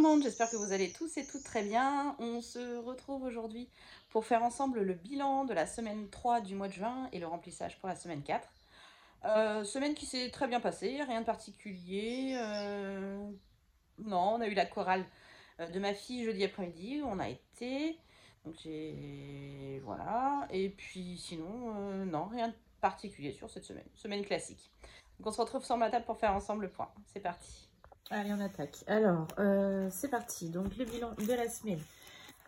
le monde, j'espère que vous allez tous et toutes très bien. On se retrouve aujourd'hui pour faire ensemble le bilan de la semaine 3 du mois de juin et le remplissage pour la semaine 4. Semaine qui s'est très bien passée, rien de particulier. Non, on a eu la chorale de ma fille jeudi après-midi, on a été. Donc j'ai... Voilà. Et puis sinon, non, rien de particulier sur cette semaine. Semaine classique. Donc on se retrouve sur ma table pour faire ensemble le point. C'est parti. Allez, on attaque. Alors, c'est parti. Donc, le bilan de la semaine.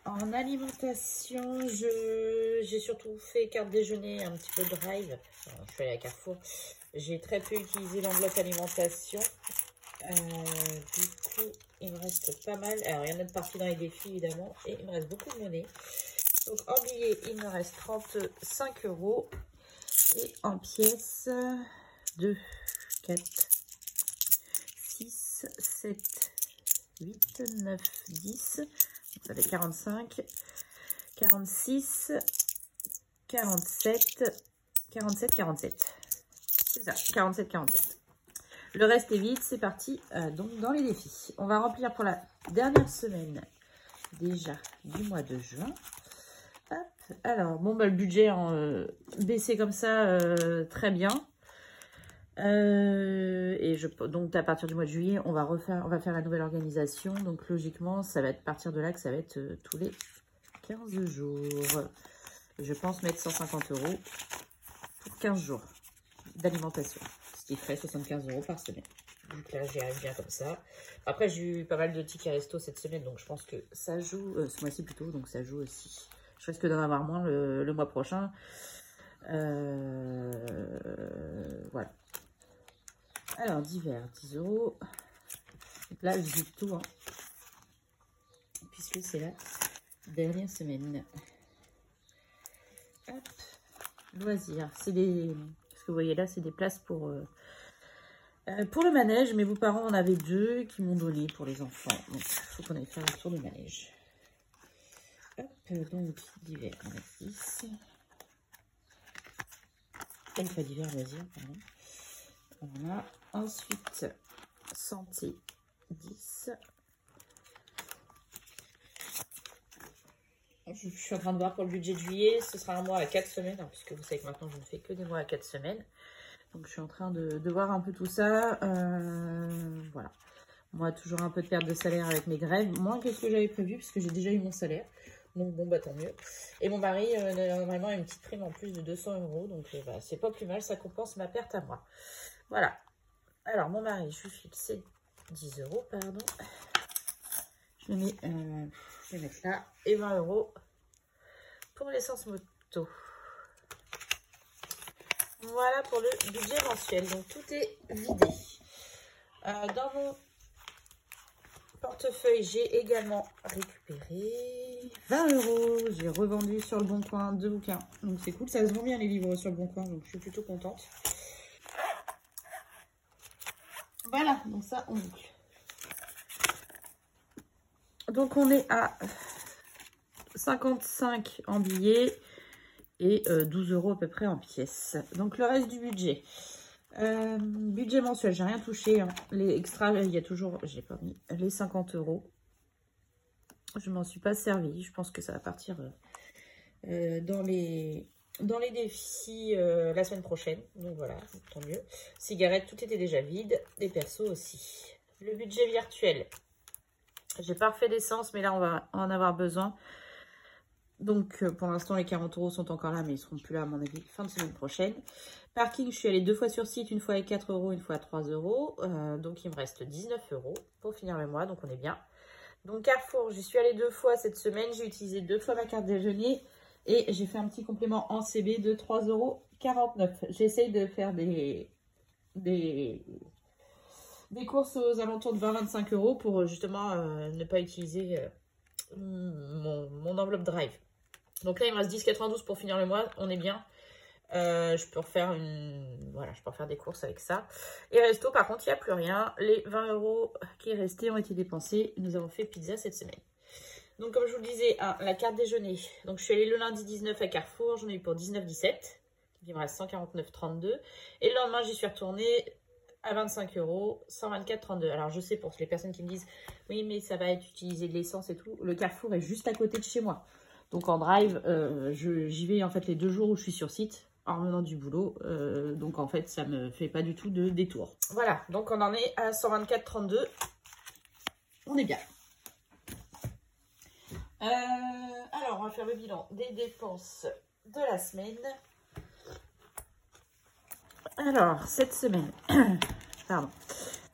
En alimentation, j'ai surtout fait carte déjeuner, un petit peu drive. Alors, je suis allée à Carrefour. J'ai très peu utilisé l'enveloppe alimentation. Du coup, il me reste pas mal. Alors, il y en a de parties dans les défis, évidemment. Et il me reste beaucoup de monnaie. Donc, en billets, il me reste 35 €. Et en pièces, 2, 4, 6, 7, 8, 9, 10. Donc, ça fait 45, 46, 47, 47, 47. C'est ça, 47, 47. Le reste est vide, c'est parti. Donc, dans les défis, on va remplir pour la dernière semaine déjà du mois de juin. Hop. Alors, bon, bah, le budget baissé comme ça, très bien. Donc à partir du mois de juillet, on va faire la nouvelle organisation. Donc logiquement, ça va être à partir de là que ça va être tous les 15 jours. Je pense mettre 150 € pour 15 jours d'alimentation, ce qui ferait 75 € par semaine. Donc là, j'y arrive bien comme ça. Après, j'ai eu pas mal de tickets resto cette semaine, donc je pense que ça joue, ce mois-ci plutôt, donc ça joue aussi. Je risque d'en avoir moins le mois prochain. Voilà. Alors, divers, 10 €. Donc là, je dis tout, hein, puisque c'est la dernière semaine. Hop. Loisirs. C'est des... Ce que vous voyez là, c'est des places pour le manège. Mes beaux-parents en avaient 2 qui m'ont donné pour les enfants. Donc, il faut qu'on aille faire un tour de manège. Hop. Donc, divers, on a 10. Une fois divers, loisirs, pardon. Voilà. Ensuite, santé, 10. Je suis en train de voir pour le budget de juillet. Ce sera un mois à 4 semaines, hein, puisque vous savez que maintenant, je ne fais que des mois à 4 semaines. Donc, je suis en train de voir un peu tout ça. Voilà. Moi, toujours un peu de perte de salaire avec mes grèves. Moins que ce que j'avais prévu, puisque j'ai déjà eu mon salaire. Donc, bon, bah, tant mieux. Et mon mari, normalement, a une petite prime en plus de 200 €. Donc, bah, c'est pas plus mal. Ça compense ma perte à moi. Voilà. Alors, mon mari, je lui file c'est 10 €, pardon. Je le mets, je vais mettre là. Et 20 € pour l'essence moto. Voilà pour le budget mensuel. Donc, tout est vidé. Dans mon portefeuille, j'ai également récupéré 20 €. J'ai revendu sur le Bon Coin 2 bouquins. Donc, c'est cool. Ça se vend bien les livres sur le Bon Coin. Donc, je suis plutôt contente. Voilà. Donc, ça, on boucle. Donc, on est à 55 en billets et 12 € à peu près en pièces. Donc, le reste du budget. Budget mensuel, j'ai rien touché. Hein. Les extras, il y a toujours, j'ai pas mis les 50 €. Je m'en suis pas servi. Je pense que ça va partir dans les défis la semaine prochaine. Donc voilà, tant mieux. Cigarettes, tout était déjà vide. Les persos aussi. Le budget virtuel. J'ai pas refait d'essence, mais là, on va en avoir besoin. Donc, pour l'instant, les 40 € sont encore là, mais ils seront plus là, à mon avis, fin de semaine prochaine. Parking, je suis allée 2 fois sur site, une fois à 4 €, une fois à 3 €. Donc, il me reste 19 € pour finir le mois, donc on est bien. Donc, Carrefour, j'y suis allée 2 fois cette semaine. J'ai utilisé 2 fois ma carte déjeuner et j'ai fait un petit complément en CB de 3,49 €. J'essaye de faire des courses aux alentours de 20-25 € pour justement ne pas utiliser mon enveloppe drive. Donc là, il me reste 10,92 € pour finir le mois. On est bien. Je peux refaire je peux refaire des courses avec ça. Et resto, par contre, il n'y a plus rien. Les 20 € qui restaient ont été dépensés. Nous avons fait pizza cette semaine. Donc, comme je vous le disais, la carte déjeuner. Donc, je suis allée le lundi 19 à Carrefour. J'en ai eu pour 19,17 €. Il me reste 149,32 €. Et le lendemain, j'y suis retournée à 25 €, 124,32 €. Alors, je sais pour les personnes qui me disent, oui, mais ça va être utilisé de l'essence et tout. Le Carrefour est juste à côté de chez moi. Donc, en drive, j'y vais en fait les 2 jours où je suis sur site, en revenant du boulot. Donc, en fait, ça me fait pas du tout de détour. Voilà, donc on en est à 124,32 €. On est bien. Alors, on va faire le bilan des dépenses de la semaine. Alors, cette semaine, pardon,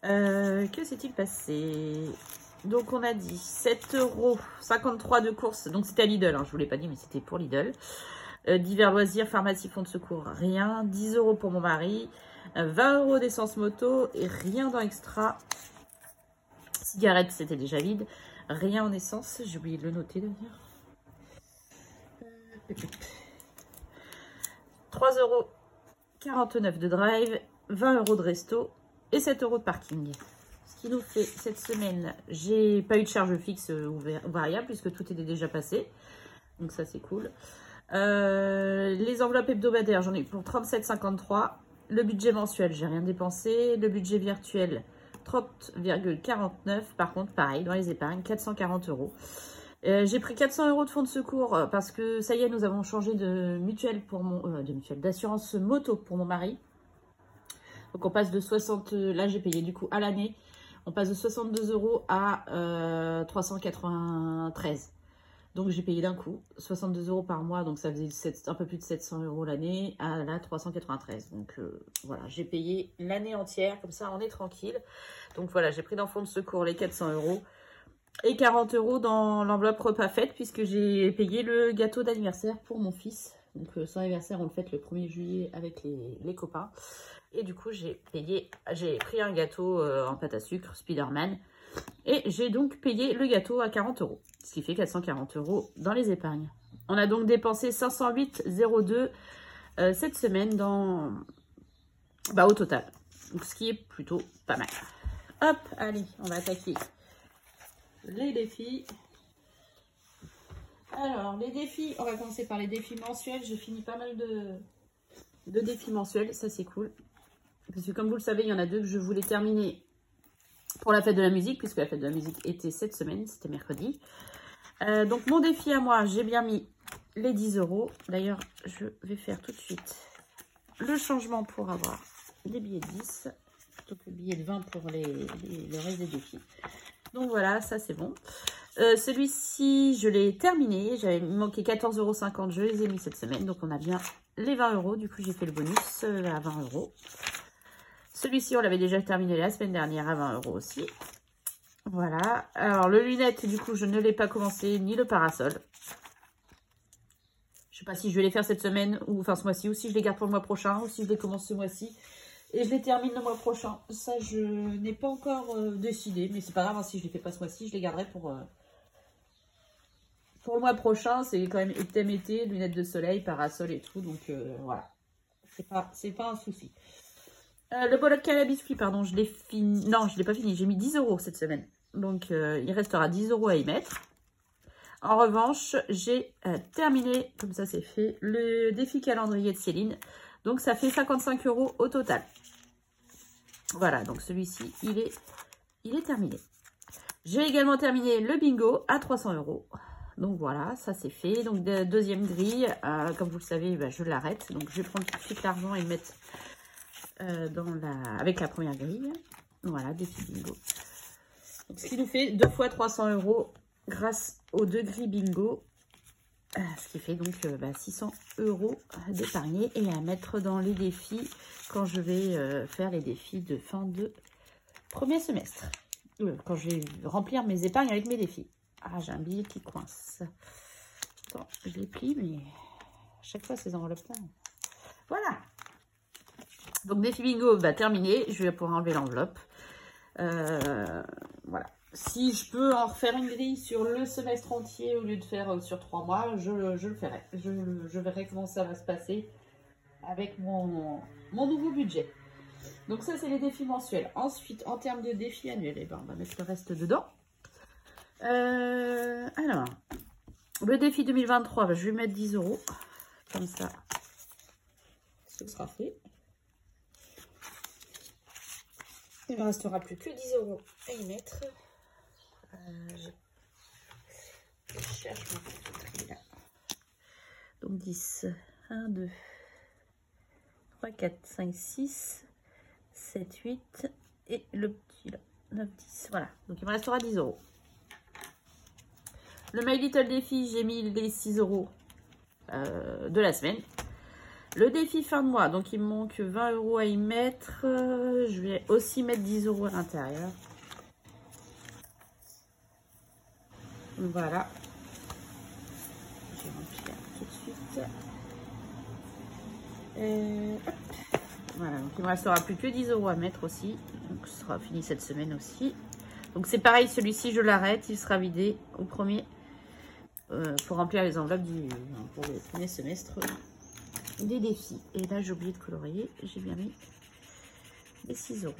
que s'est-il passé? Donc, on a dit 7,53 € de courses. Donc, c'était à Lidl, hein, je ne vous l'ai pas dit, mais c'était pour Lidl. Divers loisirs, pharmacie, fonds de secours, rien. 10 € pour mon mari. 20 € d'essence moto et rien dans extra. Cigarettes, c'était déjà vide. Rien en essence. J'ai oublié de le noter d'ailleurs. 3,49 € de drive, 20 € de resto et 7 € de parking. Ce qui nous fait cette semaine, j'ai pas eu de charge fixe ou variable puisque tout était déjà passé. Donc ça c'est cool. Les enveloppes hebdomadaires, j'en ai pour 37,53 €. Le budget mensuel, j'ai rien dépensé. Le budget virtuel, 30,49 €. Par contre, pareil, dans les épargnes, 440 €. J'ai pris 400 € de fonds de secours parce que ça y est, nous avons changé de mutuelle pour mon d'assurance moto pour mon mari. Donc on passe de 60, là j'ai payé du coup à l'année, on passe de 62 € à 393. Donc j'ai payé d'un coup 62 € par mois, donc ça faisait un peu plus de 700 € l'année, à là 393. Donc voilà, j'ai payé l'année entière, comme ça on est tranquille. Donc voilà, j'ai pris dans fonds de secours les 400 € et 40 € dans l'enveloppe repas fête, puisque j'ai payé le gâteau d'anniversaire pour mon fils. Donc son anniversaire, on le fête le 1er juillet avec les copains. Et du coup, j'ai pris un gâteau en pâte à sucre, Spiderman. Et j'ai donc payé le gâteau à 40 €, ce qui fait 440 € dans les épargnes. On a donc dépensé 508,02 € cette semaine au total. Donc ce qui est plutôt pas mal. Hop, allez, on va attaquer les défis. Alors, les défis, on va commencer par les défis mensuels. J'ai fini pas mal de défis mensuels, ça c'est cool. Parce que comme vous le savez, il y en a 2 que je voulais terminer pour la fête de la musique, puisque la fête de la musique était cette semaine, c'était mercredi. Donc mon défi à moi, j'ai bien mis les 10 €. D'ailleurs, je vais faire tout de suite le changement pour avoir des billets de 10, plutôt que le billet de 20 pour le reste des défis. Donc voilà, ça c'est bon. Celui-ci, je l'ai terminé. J'avais manqué 14,50 €. Je les ai mis cette semaine. Donc on a bien les 20 €. Du coup, j'ai fait le bonus à 20 €. Celui-ci, on l'avait déjà terminé la semaine dernière à 20 € aussi. Voilà. Alors, le lunette, du coup, je ne l'ai pas commencé, ni le parasol. Je ne sais pas si je vais les faire cette semaine, ou enfin ce mois-ci, ou si je les garde pour le mois prochain, ou si je les commence ce mois-ci. Et je les termine le mois prochain. Ça, je n'ai pas encore décidé, mais c'est pas grave, hein, si je les fais pas ce mois-ci, je les garderai pour le mois prochain. C'est quand même thème été, lunettes de soleil, parasol et tout, donc voilà. C'est pas un souci. Le bol de cannabis, oui, pardon, je l'ai fini. Non, je l'ai pas fini. J'ai mis 10 € cette semaine. Donc, il restera 10 € à y mettre. En revanche, j'ai terminé, comme ça c'est fait, le défi calendrier de Céline. Donc, ça fait 55 € au total. Voilà, donc celui-ci, il est terminé. J'ai également terminé le bingo à 300 €. Donc voilà, ça c'est fait. Donc, deuxième grille, comme vous le savez, je l'arrête. Donc, je vais prendre tout de suite l'argent et le mettre avec la première grille. Voilà, défi bingo. Donc, ce qui nous fait 2 fois 300 € grâce aux 2 grilles bingo. Ce qui fait donc 600 € d'épargner et à mettre dans les défis quand je vais faire les défis de fin de premier semestre. Quand je vais remplir mes épargnes avec mes défis. Ah, j'ai un billet qui coince. Attends, je l'ai pris, mais à chaque fois ces enveloppes-là. Voilà. Donc, défi bingo, terminé. Je vais pouvoir enlever l'enveloppe. Voilà. Si je peux en refaire une grille sur le semestre entier au lieu de faire sur 3 mois, je le ferai. Je verrai comment ça va se passer avec mon nouveau budget. Donc ça, c'est les défis mensuels. Ensuite, en termes de défis annuels, on va mettre le reste dedans. Alors, le défi 2023, je vais mettre 10 €. Comme ça, ce sera fait. Il ne me restera plus que 10 € à y mettre. Je cherche mon petit tri là. Donc 10, 1, 2, 3, 4, 5, 6, 7, 8 et le petit là, 9, 10. Voilà, donc il me restera 10 €. Le My Little Défi, j'ai mis les 6 € de la semaine. Le défi fin de mois, donc il me manque 20 € à y mettre. Je vais aussi mettre 10 € à l'intérieur. Voilà. Je vais remplir tout de suite. Hop. Voilà, donc il me restera plus que 10 € à mettre aussi. Donc ce sera fini cette semaine aussi. Donc c'est pareil, celui-ci je l'arrête, il sera vidé au premier pour remplir les enveloppes pour le premier semestre des défis. Et là j'ai oublié de colorier, j'ai bien mis les 6 €.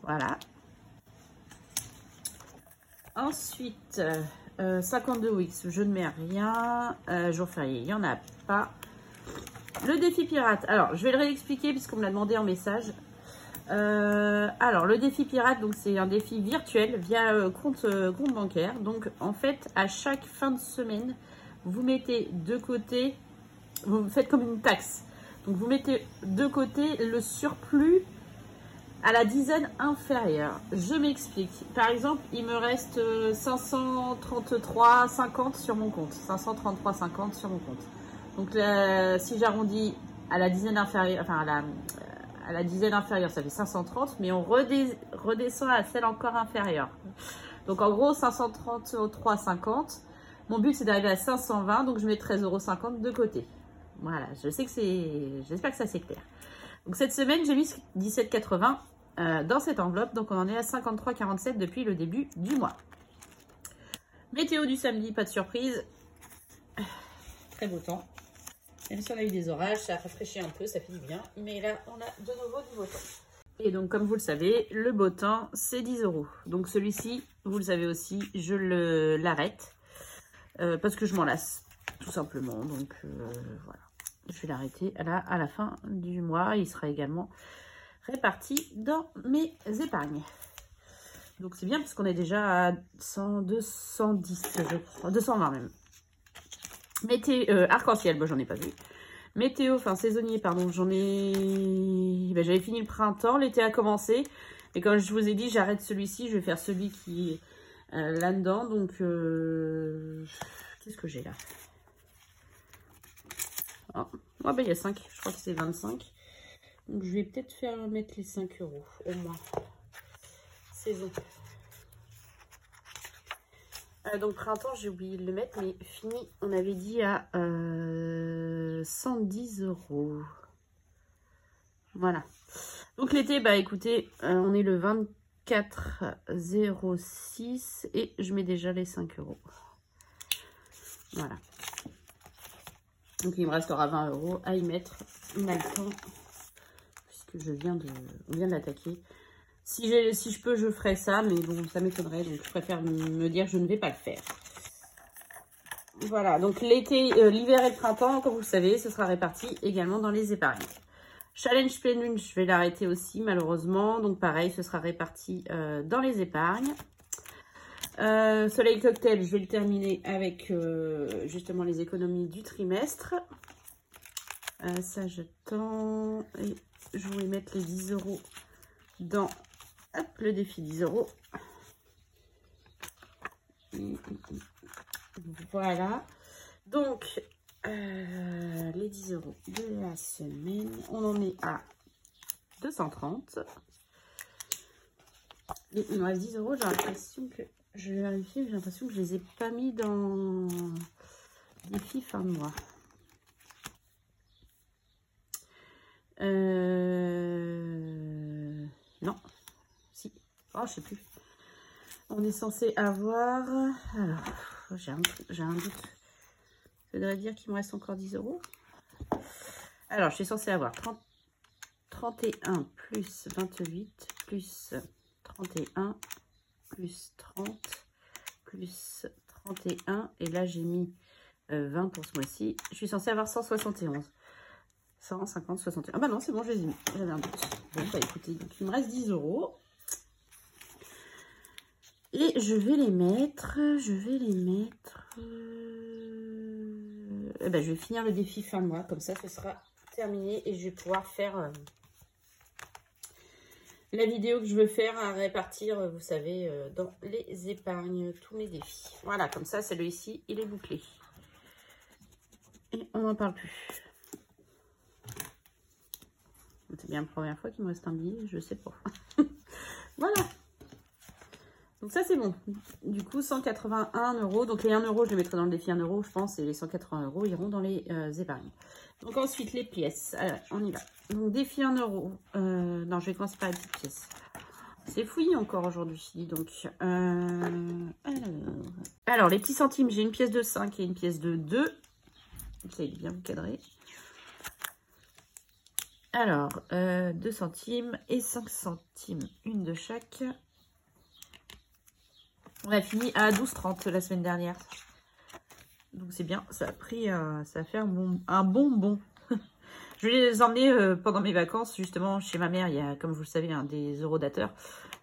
Voilà. Ensuite, 52 Wix, je ne mets rien. Jour férié, il n'y en a pas. Le défi pirate, alors je vais le réexpliquer puisqu'on me l'a demandé en message. Alors le défi pirate, donc c'est un défi virtuel via compte bancaire. Donc en fait, à chaque fin de semaine, vous mettez de côté, vous faites comme une taxe. Donc vous mettez de côté le surplus à la dizaine inférieure. Je m'explique. Par exemple, il me reste 533,50 sur mon compte. 533,50 sur mon compte. Donc si j'arrondis à la dizaine inférieure, enfin à la dizaine inférieure, ça fait 530, mais on redescend à celle encore inférieure. Donc en gros, 533,50. Mon but, c'est d'arriver à 520, donc je mets 13,50 € de côté. Voilà, je sais que c'est... J'espère que ça c'est clair. Donc cette semaine, j'ai mis 17,80 dans cette enveloppe, donc on en est à 53,47 depuis le début du mois. Météo du samedi, pas de surprise. Très beau temps. Même si on a eu des orages, ça a rafraîchi un peu, ça fait du bien. Mais là, on a de nouveau du beau temps. Et donc, comme vous le savez, le beau temps, c'est 10 €. Donc celui-ci, vous le savez aussi, je l'arrête. Parce que je m'en lasse, tout simplement. Donc voilà, je vais l'arrêter à la fin du mois. Il sera également réparti dans mes épargnes. Donc c'est bien parce qu'on est déjà à 100, 210, je crois, 220 même. Météo, arc-en-ciel, bon, j'en ai pas vu. Météo, enfin saisonnier, pardon, ben, j'avais fini le printemps, l'été a commencé. Et comme je vous ai dit, j'arrête celui-ci, je vais faire celui qui est là-dedans. Donc, qu'est-ce que j'ai là? Oh, ben, il y a 5, je crois que c'est 25. Donc, je vais peut-être mettre les 5 € au moins. Saison. Donc printemps, j'ai oublié de le mettre, mais fini, on avait dit à 110 €. Voilà. Donc l'été, bah écoutez, on est le 24,06 et je mets déjà les 5 €. Voilà. Donc il me restera 20 € à y mettre. On a le temps, puisque on vient de l'attaquer. Si je peux, je ferai ça, mais bon, ça m'étonnerait, donc je préfère me dire que je ne vais pas le faire. Voilà, donc l'été, l'hiver et le printemps, comme vous le savez, ce sera réparti également dans les épargnes. Challenge pleine lune, je vais l'arrêter aussi, malheureusement. Donc pareil, ce sera réparti dans les épargnes. Soleil cocktail, je vais le terminer avec justement les économies du trimestre. Ça, j'attends. Et je vais mettre les 10 € dans... Hop, le défi 10 €. Voilà. Donc, les 10 € de la semaine, on en est à 230. Et il me reste 10 €. J'ai l'impression que, je vais vérifier, j'ai l'impression que je les ai pas mis dans défi fin de mois. Non. Si. Oh, je sais plus. On est censé avoir... Alors, j'ai un doute. Ça devrait dire qu'il me reste encore 10 €. Alors, je suis censée avoir 31 plus 28 plus 31 plus 30 plus 31. Et là, j'ai mis 20 pour ce mois-ci. Je suis censée avoir 171. 150, 61. Ah bah non, c'est bon, je les ai mis. J'avais un doute. Bon, bah écoutez, donc il me reste 10 €. Et je vais les mettre. Eh ben, je vais finir le défi fin de mois. Comme ça, ce sera terminé. Et je vais pouvoir faire la vidéo que je veux faire à répartir, vous savez, dans les épargnes, tous mes défis. Voilà, comme ça, celui-ci, il est bouclé. Et on n'en parle plus. C'est bien la première fois qu'il me reste un billet, je sais pas. Voilà. Donc ça, c'est bon. Du coup, 181 €. Donc les 1 €, je les mettrai dans le défi 1 €, je pense. Et les 180 € iront dans les épargnes. Donc ensuite, les pièces. Alors, on y va. Donc défi 1 €. Non, je vais commencer par les petites pièces. C'est fouillis encore aujourd'hui. Donc, alors, les petits centimes, j'ai une pièce de 5 et une pièce de 2. Ça, il est bien vous cadrer. Alors, 2 centimes et 5 centimes, une de chaque. On a fini à 12,30 la semaine dernière. Donc c'est bien, ça a pris, ça a fait un bonbon. Je vais les emmener pendant mes vacances, justement, chez ma mère. Il y a, comme vous le savez, des eurodateurs.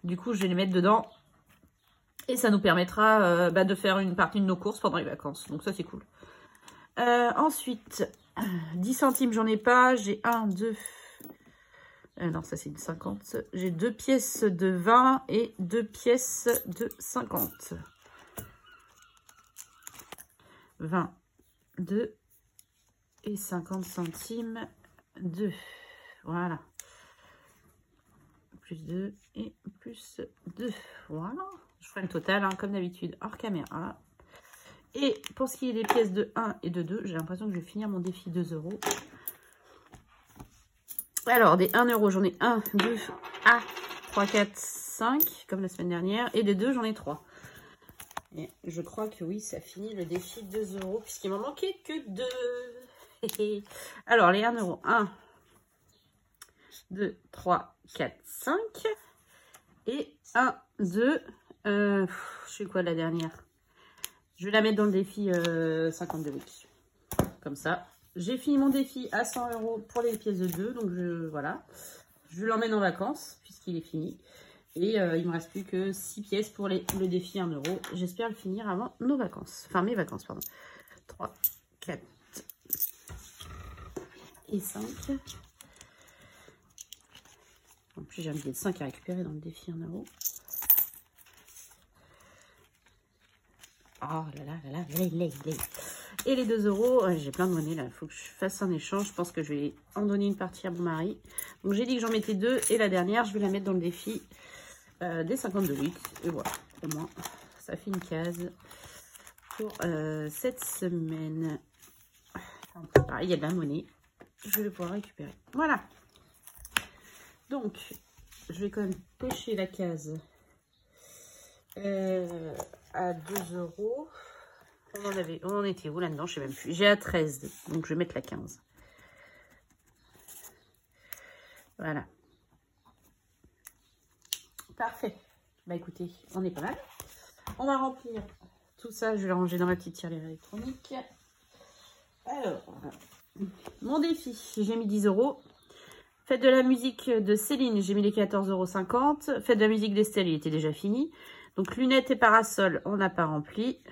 Du coup, je vais les mettre dedans. Et ça nous permettra de faire une partie de nos courses pendant les vacances. Donc ça, c'est cool. Ensuite, 10 centimes, j'en ai pas. J'ai 1, 2... non, ça c'est une 50. J'ai 2 pièces de 20 et 2 pièces de 50. 20, 2 et 50 centimes, 2. Voilà. Plus 2 et plus 2. Voilà. Je ferai le total, hein, comme d'habitude, hors caméra. Et pour ce qui est des pièces de 1 et de 2, j'ai l'impression que je vais finir mon défi 2 €. Alors, des 1 €, j'en ai 1, 2, 3, 4, 5, comme la semaine dernière. Et des 2, j'en ai 3. Et je crois que oui, ça finit le défi 2 €, puisqu'il m'en manquait que 2. Alors, les 1 €. 1, 2, 3, 4, 5. Et 1, 2. Je sais quoi la dernière? Je vais la mettre dans le défi 52 weeks. Comme ça. J'ai fini mon défi à 100 € pour les pièces de 2. Donc, voilà. Je l'emmène en vacances, puisqu'il est fini. Et il me reste plus que 6 pièces pour le défi 1 €. J'espère le finir avant nos vacances. Enfin, mes vacances, pardon. 3, 4 et 5. En plus, j'ai un billet de 5 à récupérer dans le défi 1 €. Oh là là là là, les. Et les 2 €, j'ai plein de monnaie là. Il faut que je fasse un échange. Je pense que je vais en donner une partie à mon mari. Donc, j'ai dit que j'en mettais 2. Et la dernière, je vais la mettre dans le défi des 52 weeks. Et voilà. Au moins, ça fait une case pour cette semaine. Enfin, pareil, il y a de la monnaie. Je vais pouvoir récupérer. Voilà. Donc, je vais quand même cocher la case à 2 €. On en était où là-dedans? Je sais même plus. J'ai à 13, donc je vais mettre la 15. Voilà. Parfait. Bah écoutez, on est pas mal. On va remplir tout ça. Je vais le ranger dans ma petite tirelire électronique. Alors, mon défi, j'ai mis 10 €. Fête de la musique de Céline, j'ai mis les 14,50 €. Fête de la musique d'Estelle, il était déjà fini. Donc, lunettes et parasol, on n'a pas rempli.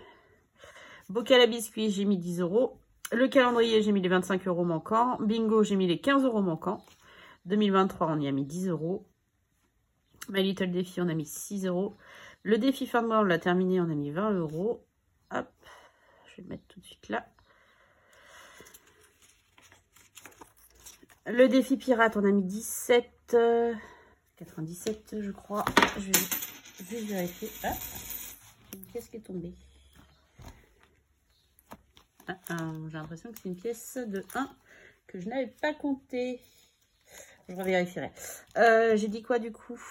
Bocal à biscuits, j'ai mis 10 €. Le calendrier, j'ai mis les 25 € manquants. Bingo, j'ai mis les 15 € manquants. 2023, on y a mis 10 €. My Little Défi, on a mis 6 €. Le défi fin de mois, on l'a terminé, on a mis 20 €. Hop, je vais le mettre tout de suite là. Le défi pirate, on a mis 97, je crois. Je vais juste vérifier. Ah, j'ai une pièce qui est tombée. J'ai l'impression que c'est une pièce de 1 que je n'avais pas compté. Je revérifierai. J'ai dit quoi du coup?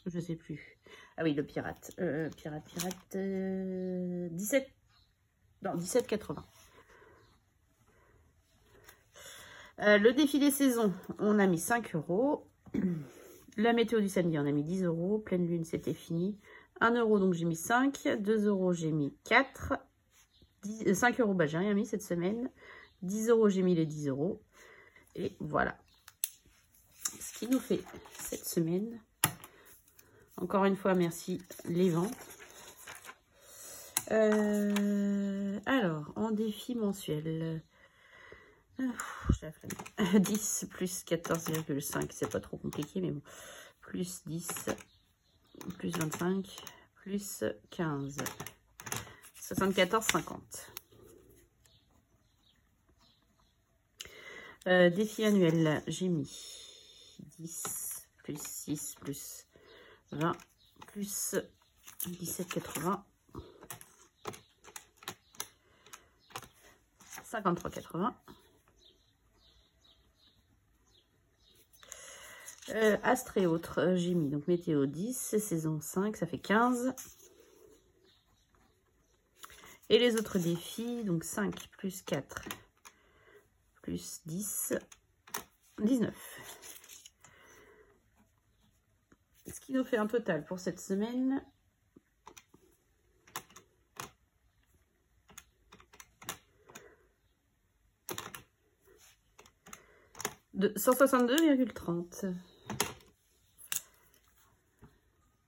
Je sais plus. Ah oui, le pirate. Pirate. 17,80. Le défi des saisons, on a mis 5 €. La météo du samedi, on a mis 10 €. Pleine lune, c'était fini. 1 €, donc j'ai mis 5. 2 €, j'ai mis 4. 5 €, bah, j'ai rien mis cette semaine. 10 €, j'ai mis les 10 €. Et voilà ce qui nous fait cette semaine. Encore une fois, merci les ventes. Alors, en défi mensuel, j'ai la flemme. 10 plus 14,5, c'est pas trop compliqué, mais bon. Plus 10, plus 25, plus 15, 74,50. Défi annuel, j'ai mis 10, plus 6, plus 20, plus 17,80. 53,80. Astre et autres, j'ai mis donc météo 10, saison 5, ça fait 15. Et les autres défis, donc 5 plus 4 plus 10, 19. Ce qui nous fait un total pour cette semaine de 162,30.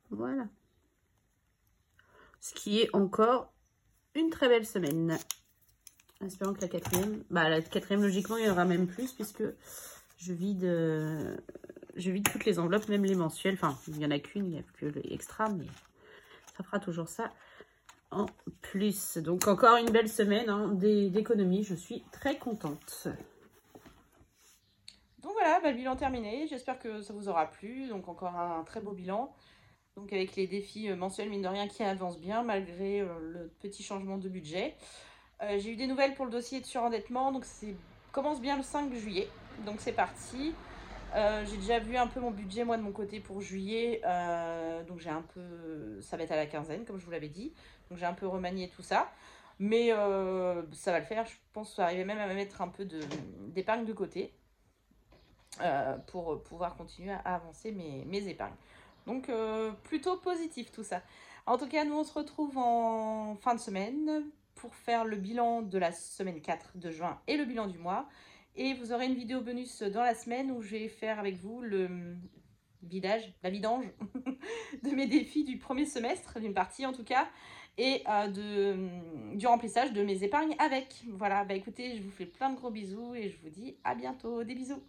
Voilà. Ce qui est encore une très belle semaine. Espérons que la quatrième, logiquement, il y en aura même plus puisque je vide toutes les enveloppes, même les mensuelles. Enfin, il n'y en a qu'une, il n'y a que l'extra, mais ça fera toujours ça en plus. Donc, encore une belle semaine hein, d'économie. Je suis très contente. Donc voilà, bah, bilan terminé. J'espère que ça vous aura plu. Donc encore un très beau bilan. Donc avec les défis mensuels, mine de rien, qui avancent bien malgré le petit changement de budget. J'ai eu des nouvelles pour le dossier de surendettement. Donc commence bien le 5 juillet. Donc c'est parti. J'ai déjà vu un peu mon budget moi de mon côté pour juillet. Donc j'ai un peu... Ça va être à la quinzaine comme je vous l'avais dit. Donc j'ai un peu remanié tout ça. Mais ça va le faire. Je pense arriver même à mettre un peu d'épargne de côté. Pour pouvoir continuer à avancer mes épargnes. Donc plutôt positif tout ça. En tout cas, nous on se retrouve en fin de semaine pour faire le bilan de la semaine 4 de juin et le bilan du mois. Et vous aurez une vidéo bonus dans la semaine où je vais faire avec vous la vidange de mes défis du premier semestre, d'une partie en tout cas, et du remplissage de mes épargnes avec. Voilà, bah écoutez, je vous fais plein de gros bisous et je vous dis à bientôt. Des bisous.